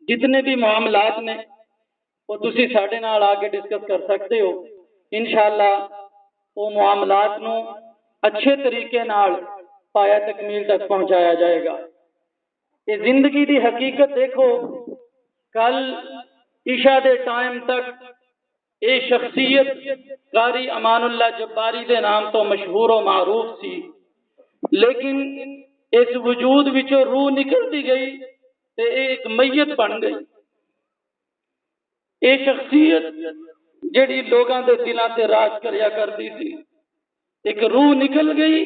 جتنے بھی معاملات نے وہ تسی ساڈے نال آ کے ڈسکس کر سکتے ہو. انشاءاللہ وہ معاملات نو اچھے طریقے نال پایا تکمیل تک پہنچایا جائے گا. یہ زندگی دی حقیقت دیکھو، کل عشاء دے ٹائم تک یہ شخصیت قاری امان اللہ جباری دے نام تو مشہور و معروف سی، لیکن اس وجود وچوں روح نکلتی گئی تے ایک میت بن گئی. یہ شخصیت جڑی لوگاں دے دلاں تے راج کریا کرتی تھی، ایک روح نکل گئی،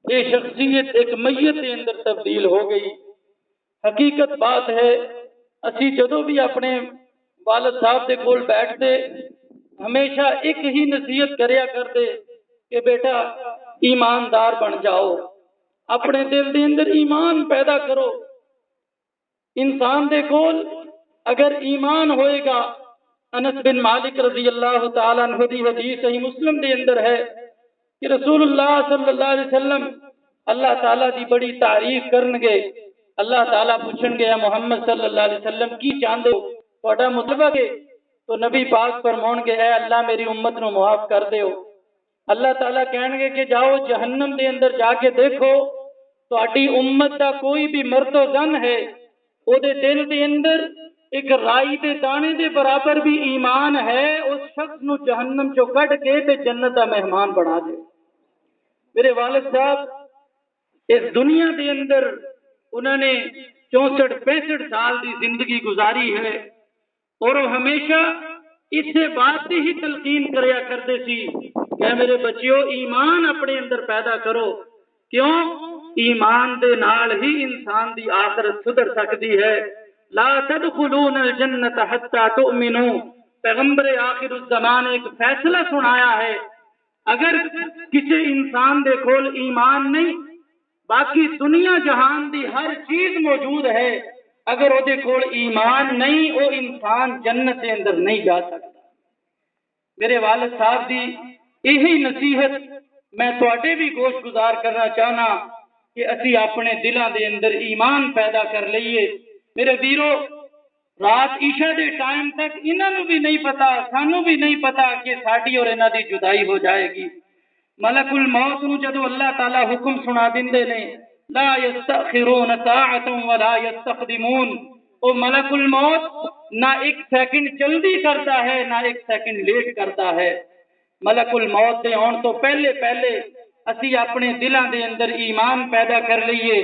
یہ شخصیت ایک میت کے اندر تبدیل ہو گئی. حقیقت بات ہے، اسی جدوں بھی اپنے والد صاحب دے کول بیٹھتے ہمیشہ ایک ہی نصیحت کریا کرتے کہ بیٹا ایماندار بن جاؤ، اپنے دل دے اندر ایمان پیدا کرو. انسان دے کول اگر ایمان ہوئے گا، انس بن مالک رضی اللہ تعالیٰ عنہ دی حدیث صحیح مسلم دے اندر ہے کہ رسول اللہ صلی اللہ علیہ وسلم اللہ تعالیٰ دی بڑی تعریف کرنگے. اللہ تعالیٰ پوچھن گے محمد صلی اللہ علیہ وسلم کی چاہندے ہو، تہاڈا مطلب ہے؟ تو نبی پاک فرماؤن گے اے اللہ میری امت نو معاف کر دیو. اللہ تعالیٰ کہن گے کہ جاؤ جہنم دے اندر جا کے دیکھو تہاڈی امت دا کوئی بھی مرد و زن ہے، او دے دل دے اندر ایک رائی دے دانے دے برابر بھی ایمان ہے، اس شخص نو جہنم چو کڈ کے تے جنت دا مہمان بنا دے. میرے والد صاحب اس دنیا دے اندر انہوں نے 64-65 سال دی زندگی گزاری ہے، اور وہ ہمیشہ اس سے بات ہی تلقین کریا کرتے سی کہ میرے بچیو ایمان اپنے اندر پیدا کرو. کیوں؟ ایمان دے نال ہی انسان دی آخرت سدھر سکتی ہے. لا تدخلون الجنت حتی تؤمنوا، پیغمبر آخر الزمان ایک فیصلہ سنایا ہے، اگر کسی انسان دے کول ایمان نہیں، باقی دنیا جہان دی ہر چیز موجود ہے، اگر وہ دے کول ایمان نہیں وہ انسان جنت کے اندر نہیں جا سکتا. میرے والد صاحب دی یہی نصیحت میں تواڈے بھی گوش گزار کرنا چاہنا کہ اسی اپنے دلاں دے اندر ایمان پیدا کر لئیے. میرے ویرو، رات عشاء دے ٹائم تک انہاں نوں بھی نہیں پتا، سانوں بھی نہیں پتا کہ ساڈی اور انہاں دی جدائی ہو جائے گی. ملک الموت نو جدو اللہ تعالی حکم سنا دیندے نے لا یستأخرون ساعۃ ولا یستقدمون، او ملک الموت نہ ایک سیکنڈ جلدی کرتا ہے نہ ایک سیکنڈ لیٹ کرتا ہے. ملک الموت دے آن تو پہلے اسی اپنے دلاں دے اندر ایمان پیدا کر لئیے.